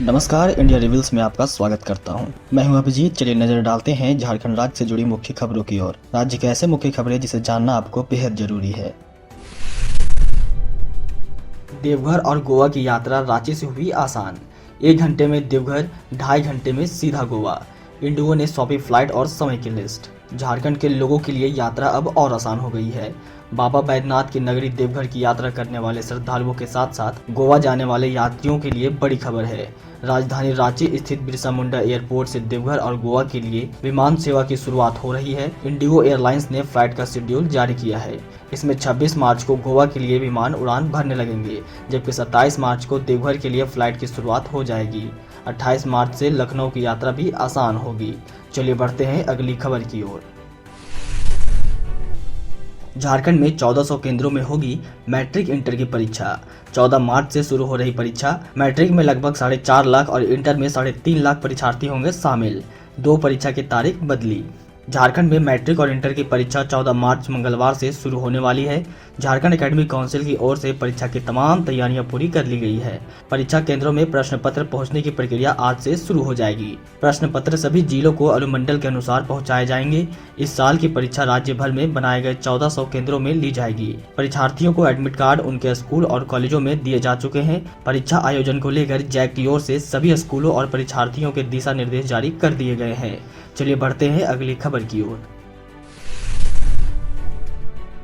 नमस्कार, India reveals में आपका स्वागत करता हूं। मैं हूं अभिजीत। चलिए नजर डालते हैं झारखंड राज्य से जुड़ी मुख्य खबरों की ओर। राज्य के ऐसे मुख्य खबरें जिसे जानना आपको बेहद जरूरी है। देवघर और गोवा की यात्रा रांची से हुई आसान। 1 घंटे में देवघर, 2.5 घंटे में सीधा गोवा। इंडिगो ने सौंपी फ्लाइट और समय की लिस्ट। झारखंड के लोगों के लिए यात्रा अब और आसान हो गई है। बाबा बैद्यनाथ की नगरी देवघर की यात्रा करने वाले श्रद्धालुओं के साथ साथ गोवा जाने वाले यात्रियों के लिए बड़ी खबर है। राजधानी रांची स्थित बिरसा मुंडा एयरपोर्ट से देवघर और गोवा के लिए विमान सेवा की शुरुआत हो रही है। इंडिगो एयरलाइंस ने फ्लाइट का शेड्यूल जारी किया है। इसमें 26 मार्च को गोवा के लिए विमान उड़ान भरने लगेंगे, जबकि 27 मार्च को देवघर के लिए फ्लाइट की शुरुआत हो जाएगी। 28 मार्च से लखनऊ की यात्रा भी आसान होगी। चलिए बढ़ते हैं अगली खबर की ओर। झारखंड में 1400 केंद्रों में होगी मैट्रिक इंटर की परीक्षा। 14 मार्च से शुरू हो रही परीक्षा। मैट्रिक में लगभग 4.5 लाख और इंटर में 3.5 लाख परीक्षार्थी होंगे शामिल। 2 परीक्षा की तारीख बदली। झारखंड में मैट्रिक और इंटर की परीक्षा 14 मार्च मंगलवार से शुरू होने वाली है। झारखंड एकेडमिक काउंसिल की ओर से परीक्षा की तमाम तैयारियां पूरी कर ली गई है। परीक्षा केंद्रों में प्रश्न पत्र पहुंचने की प्रक्रिया आज से शुरू हो जाएगी। प्रश्न पत्र सभी जिलों को अनुमंडल के अनुसार पहुंचाए जाएंगे। इस साल की परीक्षा राज्य भर में बनाए गए 1400 केंद्रों में ली जाएगी। परीक्षार्थियों को एडमिट कार्ड उनके स्कूल और कॉलेजों में दिए जा चुके हैं। परीक्षा आयोजन को लेकर जैक की ओर से सभी स्कूलों और परीक्षार्थियों के दिशा निर्देश जारी कर दिए गए हैं। चलिए बढ़ते हैं अगली खबर की ओर।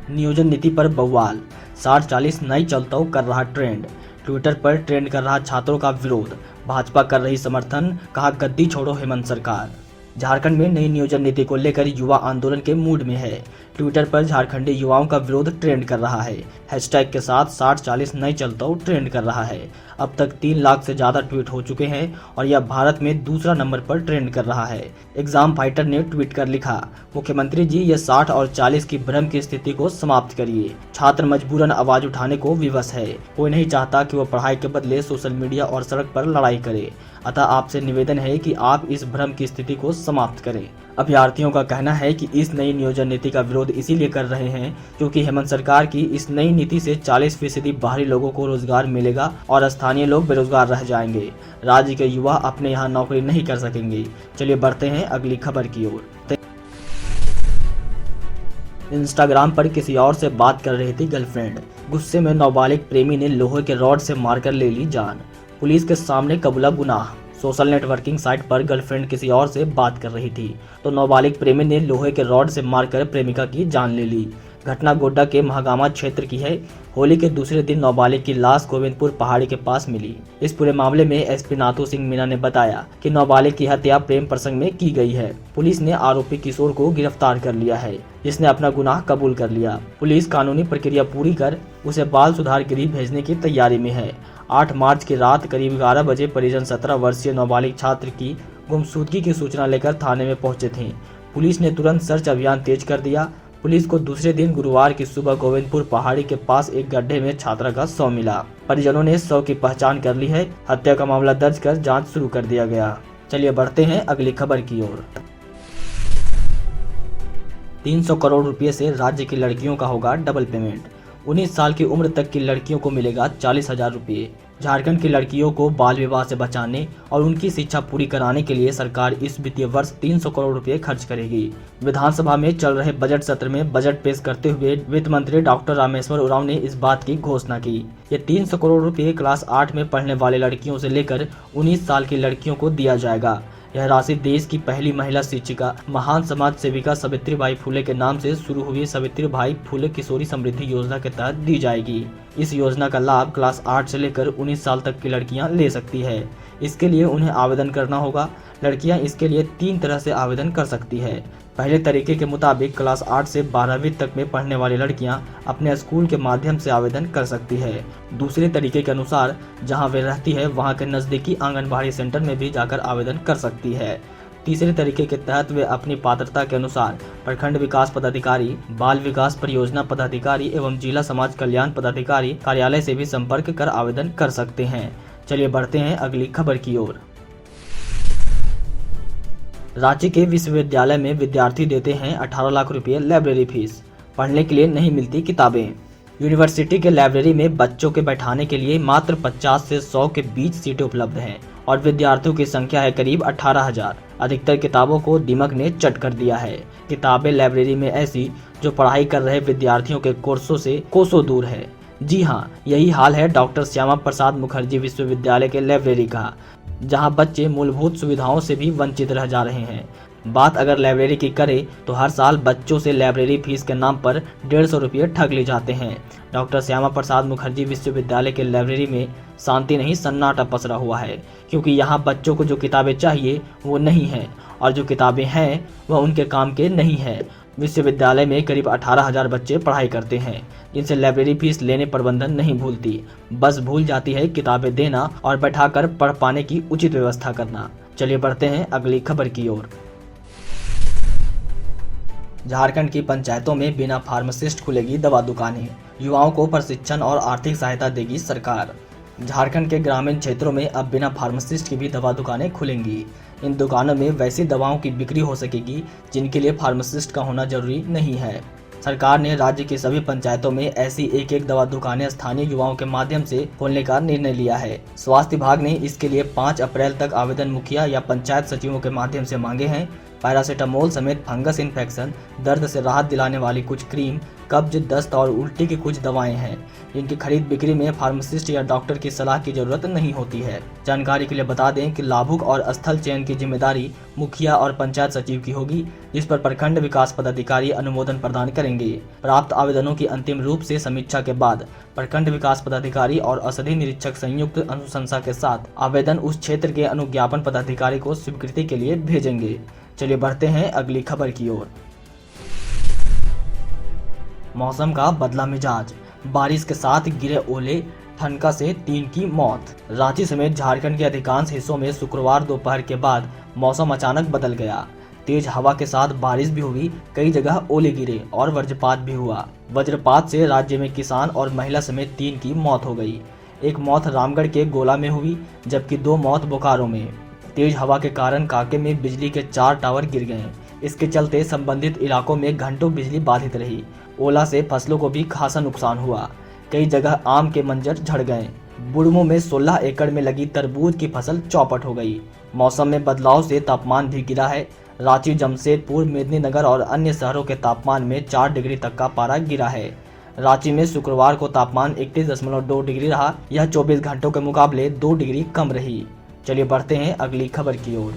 नियोजन नीति पर बवाल। 60-40 नई चलताओं कर रहा ट्रेंड। ट्विटर पर ट्रेंड कर रहा छात्रों का विरोध। भाजपा कर रही समर्थन, कहा गद्दी छोड़ो हेमंत सरकार। झारखंड में नई नियोजन नीति को लेकर युवा आंदोलन के मूड में है। ट्विटर पर झारखंडी युवाओं का विरोध ट्रेंड कर रहा है। हैशटैग के साथ 60-40 नई चलताओं ट्रेंड कर रहा है। अब तक 3 लाख से ज्यादा ट्वीट हो चुके हैं और यह भारत में दूसरा नंबर पर ट्रेंड कर रहा है। एग्जाम फाइटर ने ट्वीट कर लिखा, मुख्यमंत्री जी ये 60 और 40 की भ्रम की स्थिति को समाप्त करिए। छात्र मजबूरन आवाज उठाने को विवश है। कोई नहीं चाहता कि वो पढ़ाई के बदले सोशल मीडिया और सड़क पर लड़ाई करे। अतः आपसे निवेदन है कि आप इस भ्रम की स्थिति को समाप्त करें। अभ्यर्थियों का कहना है कि इस नई नियोजन नीति का विरोध इसीलिए कर रहे हैं क्योंकि हेमंत सरकार की इस नई नीति से 40% बाहरी लोगों को रोजगार मिलेगा और स्थानीय लोग बेरोजगार रह जाएंगे। राज्य के युवा अपने यहाँ नौकरी नहीं कर सकेंगे। चलिए बढ़ते हैं अगली खबर की ओर। इंस्टाग्राम पर किसी और से बात कर रही थी गर्लफ्रेंड। गुस्से में नाबालिग प्रेमी ने लोहे के रॉड से मारकर ले ली जान। पुलिस के सामने कबूला गुनाह। सोशल नेटवर्किंग साइट पर गर्लफ्रेंड किसी और से बात कर रही थी तो नाबालिग प्रेमी ने लोहे के रॉड से मारकर प्रेमिका की जान ले ली। घटना गोड्डा के महागामा क्षेत्र की है। होली के दूसरे दिन नाबालिग की लाश गोविंदपुर पहाड़ी के पास मिली। इस पूरे मामले में एसपी नाथू सिंह मीना ने बताया कि नाबालिग की हत्या प्रेम प्रसंग में की गई है। पुलिस ने आरोपी किशोर को गिरफ्तार कर लिया है, जिसने अपना गुनाह कबूल कर लिया। पुलिस कानूनी प्रक्रिया पूरी कर उसे बाल सुधार गृह भेजने की तैयारी में है। 8 मार्च की रात करीब 11 बजे परिजन 17 वर्षीय नाबालिग छात्र की गुमशुदगी की सूचना लेकर थाने में पहुंचे थे। पुलिस ने तुरंत सर्च अभियान तेज कर दिया। पुलिस को दूसरे दिन गुरुवार की सुबह गोविंदपुर पहाड़ी के पास एक गड्ढे में छात्रा का शव मिला। परिजनों ने शव की पहचान कर ली है। हत्या का मामला दर्ज कर जांच शुरू कर दिया गया। चलिए बढ़ते हैं अगली खबर की ओर। 300 करोड़ रुपए से राज्य की लड़कियों का होगा डबल पेमेंट। 19 साल की उम्र तक की लड़कियों को मिलेगा 40,000 रुपये। झारखंड की लड़कियों को बाल विवाह से बचाने और उनकी शिक्षा पूरी कराने के लिए सरकार इस वित्तीय वर्ष 300 करोड़ रुपए खर्च करेगी। विधानसभा में चल रहे बजट सत्र में बजट पेश करते हुए वित्त मंत्री डॉक्टर रामेश्वर उरांव ने इस बात की घोषणा की। ये 300 करोड़ रुपए क्लास 8 में पढ़ने वाले लड़कियों से लेकर 19 साल की लड़कियों को दिया जाएगा। यह राशि देश की पहली महिला शिक्षिका महान समाज सेविका सावित्रीबाई फुले के नाम से शुरू हुई सावित्रीबाई फुले किशोरी समृद्धि योजना के तहत दी जाएगी। इस योजना का लाभ क्लास 8 से लेकर 19 साल तक की लड़कियां ले सकती है। इसके लिए उन्हें आवेदन करना होगा। लड़कियां इसके लिए 3 तरह से आवेदन कर सकती है। पहले तरीके के मुताबिक क्लास 8 से 12वीं तक में पढ़ने वाली लड़कियां अपने स्कूल के माध्यम से आवेदन कर सकती है। दूसरे तरीके के अनुसार जहां वे रहती है वहां के नजदीकी आंगनबाड़ी सेंटर में भी जाकर आवेदन कर सकती है। तीसरे तरीके के तहत वे अपनी पात्रता के अनुसार प्रखंड विकास पदाधिकारी, बाल विकास परियोजना पदाधिकारी एवं जिला समाज कल्याण पदाधिकारी कार्यालय से भी संपर्क कर आवेदन कर सकते हैं। चलिए बढ़ते हैं अगली खबर की ओर। रांची के विश्वविद्यालय में विद्यार्थी देते हैं 18 लाख रुपए लाइब्रेरी फीस। पढ़ने के लिए नहीं मिलती किताबें। यूनिवर्सिटी के लाइब्रेरी में बच्चों के बैठाने के लिए मात्र 50 से 100 के बीच सीटें उपलब्ध हैं और विद्यार्थियों की संख्या है करीब 18,000। अधिकतर किताबों को दीमक ने चट कर दिया है। किताबें लाइब्रेरी में ऐसी जो पढ़ाई कर रहे विद्यार्थियों के कोर्सों से कोसों दूर है। जी हाँ, यही हाल है डॉक्टर श्यामा प्रसाद मुखर्जी विश्वविद्यालय के लाइब्रेरी का, जहां बच्चे मूलभूत सुविधाओं से भी वंचित रह जा रहे हैं। बात अगर लाइब्रेरी की करें तो हर साल बच्चों से लाइब्रेरी फीस के नाम पर 150 रुपये ठग लिए जाते हैं। डॉक्टर श्यामा प्रसाद मुखर्जी विश्वविद्यालय के लाइब्रेरी में शांति नहीं, सन्नाटा पसरा हुआ है, क्योंकि यहाँ बच्चों को जो किताबें चाहिए वो नहीं है, और जो किताबें हैं वह उनके काम के नहीं है। विश्वविद्यालय में करीब 18,000 बच्चे पढ़ाई करते हैं, जिनसे लाइब्रेरी फीस लेने प्रबंधन नहीं भूलती, बस भूल जाती है किताबें देना और बैठाकर पढ़ पाने की उचित व्यवस्था करना। चलिए बढ़ते हैं अगली खबर की ओर। झारखंड की पंचायतों में बिना फार्मासिस्ट खुलेगी दवा दुकानें, युवाओं को प्रशिक्षण और आर्थिक सहायता देगी सरकार। झारखंड के ग्रामीण क्षेत्रों में अब बिना फार्मासिस्ट की भी दवा दुकानें खुलेंगी। इन दुकानों में वैसी दवाओं की बिक्री हो सकेगी जिनके लिए फार्मासिस्ट का होना जरूरी नहीं है। सरकार ने राज्य की सभी पंचायतों में ऐसी एक दवा दुकानें स्थानीय युवाओं के माध्यम से खोलने का निर्णय लिया है। स्वास्थ्य विभाग ने इसके लिए 5 अप्रैल तक आवेदन मुखिया या पंचायत सचिवों के माध्यम से मांगे हैं। पैरासीटामोल समेत फंगस इन्फेक्शन, दर्द से राहत दिलाने वाली कुछ क्रीम, कब्ज, दस्त और उल्टी की कुछ दवाएं हैं, जिनकी खरीद बिक्री में फार्मासिस्ट या डॉक्टर की सलाह की जरूरत नहीं होती है। जानकारी के लिए बता दें कि लाभुक और स्थल चयन की जिम्मेदारी मुखिया और पंचायत सचिव की होगी, जिस पर प्रखंड विकास पदाधिकारी अनुमोदन प्रदान करेंगे। प्राप्त आवेदनों की अंतिम रूप से समीक्षा के बाद प्रखंड विकास पदाधिकारी और औषधि निरीक्षक संयुक्त अनुशंसा के साथ आवेदन उस क्षेत्र के अनुज्ञापन पदाधिकारी को स्वीकृति के लिए भेजेंगे। चलिए बढ़ते हैं अगली खबर की ओर। मौसम का बदला मिजाज, बारिश के साथ गिरे ओले, ठनका से 3 की मौत। रांची समेत झारखंड के अधिकांश हिस्सों में शुक्रवार दोपहर के बाद मौसम अचानक बदल गया। तेज हवा के साथ बारिश भी हुई, कई जगह ओले गिरे और वज्रपात भी हुआ। वज्रपात से राज्य में किसान और महिला समेत 3 की मौत हो गई। एक मौत रामगढ़ के गोला में हुई, जबकि 2 मौत बोकारो में। तेज हवा के कारण कांके में बिजली के 4 टावर गिर गए। इसके चलते संबंधित इलाकों में घंटों बिजली बाधित रही। ओला से फसलों को भी खासा नुकसान हुआ। कई जगह आम के मंजर झड़ गए। बुढ़मू में 16 एकड़ में लगी तरबूज की फसल चौपट हो गई। मौसम में बदलाव से तापमान भी गिरा है। रांची, जमशेदपुर, मेदिनीनगर और अन्य शहरों के तापमान में 4 डिग्री तक का पारा गिरा है। रांची में शुक्रवार को तापमान 31.2 डिग्री रहा। यह 24 घंटों के मुकाबले 2 डिग्री कम रही। चलिए बढ़ते हैं अगली खबर की ओर।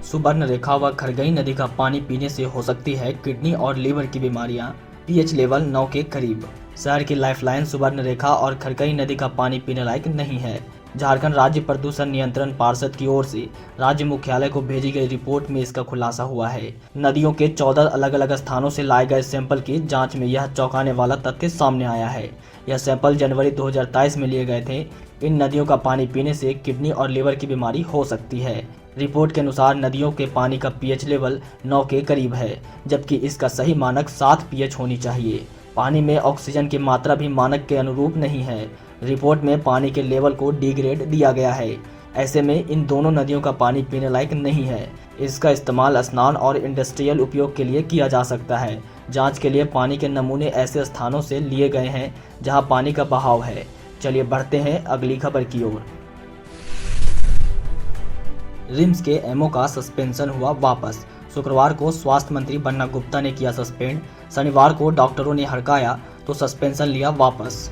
सुवर्णरेखा व खरगई नदी का पानी पीने से हो सकती है किडनी और लीवर की बीमारियां, पीएच लेवल 9 के करीब। शहर की लाइफलाइन सुवर्णरेखा और खरगई नदी का पानी पीने लायक नहीं है। झारखंड राज्य प्रदूषण नियंत्रण पार्षद की ओर से राज्य मुख्यालय को भेजी गई रिपोर्ट में इसका खुलासा हुआ है। नदियों के 14 अलग अलग स्थानों से लाए गए सैंपल की जांच में यह चौंकाने वाला तथ्य सामने आया है। यह सैंपल जनवरी 2023 में लिए गए थे। इन नदियों का पानी पीने से किडनी और लीवर की बीमारी हो सकती है। रिपोर्ट के अनुसार नदियों के पानी का पीएच लेवल 9 के करीब है, जबकि इसका सही मानक 7 पीएच होनी चाहिए। पानी में ऑक्सीजन की मात्रा भी मानक के अनुरूप नहीं है। रिपोर्ट में पानी के लेवल को डी ग्रेड दिया गया है। ऐसे में इन दोनों नदियों का पानी पीने लायक नहीं है। इसका इस्तेमाल स्नान और इंडस्ट्रियल उपयोग के लिए किया जा सकता है। जांच के लिए पानी के नमूने ऐसे स्थानों से लिए गए हैं जहां पानी का बहाव है। चलिए बढ़ते हैं अगली खबर की ओर। रिम्स के एमओ का सस्पेंशन हुआ वापस। शुक्रवार को स्वास्थ्य मंत्री बन्ना गुप्ता ने किया सस्पेंड। शनिवार को डॉक्टरों ने हड़काया तो सस्पेंशन लिया वापस।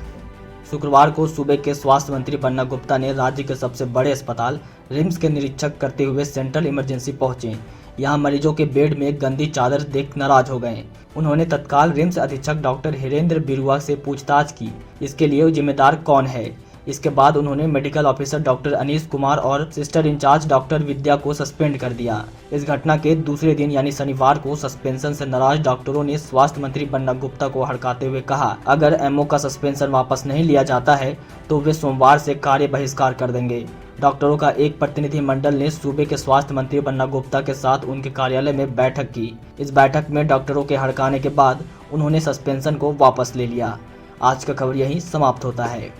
शुक्रवार को सूबे के स्वास्थ्य मंत्री बन्ना गुप्ता ने राज्य के सबसे बड़े अस्पताल रिम्स के निरीक्षक करते हुए सेंट्रल इमरजेंसी पहुंचे। यहां मरीजों के बेड में गंदी चादर देख नाराज हो गए। उन्होंने तत्काल रिम्स अधीक्षक डॉक्टर हिरेंद्र बिरुआ से पूछताछ की, इसके लिए जिम्मेदार कौन है। इसके बाद उन्होंने medical officer doctor Anish Kumar और सिस्टर इंचार्ज डॉक्टर विद्या को सस्पेंड कर दिया। इस घटना के दूसरे दिन यानी शनिवार को सस्पेंशन से नाराज डॉक्टरों ने स्वास्थ्य मंत्री बन्ना गुप्ता को हड़काते हुए कहा, अगर एमओ का सस्पेंशन वापस नहीं लिया जाता है तो वे सोमवार से कार्य बहिष्कार कर देंगे। डॉक्टरों का एक प्रतिनिधिमंडल ने सूबे के स्वास्थ्य मंत्री बन्ना गुप्ता के साथ उनके कार्यालय में बैठक की। इस बैठक में डॉक्टरों के हड़काने के बाद उन्होंने सस्पेंशन को वापस ले लिया। आज का खबर यहीं समाप्त होता है।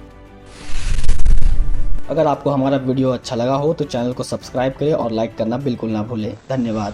अगर आपको हमारा वीडियो अच्छा लगा हो तो चैनल को सब्सक्राइब करें और लाइक करना बिल्कुल ना भूलें। धन्यवाद।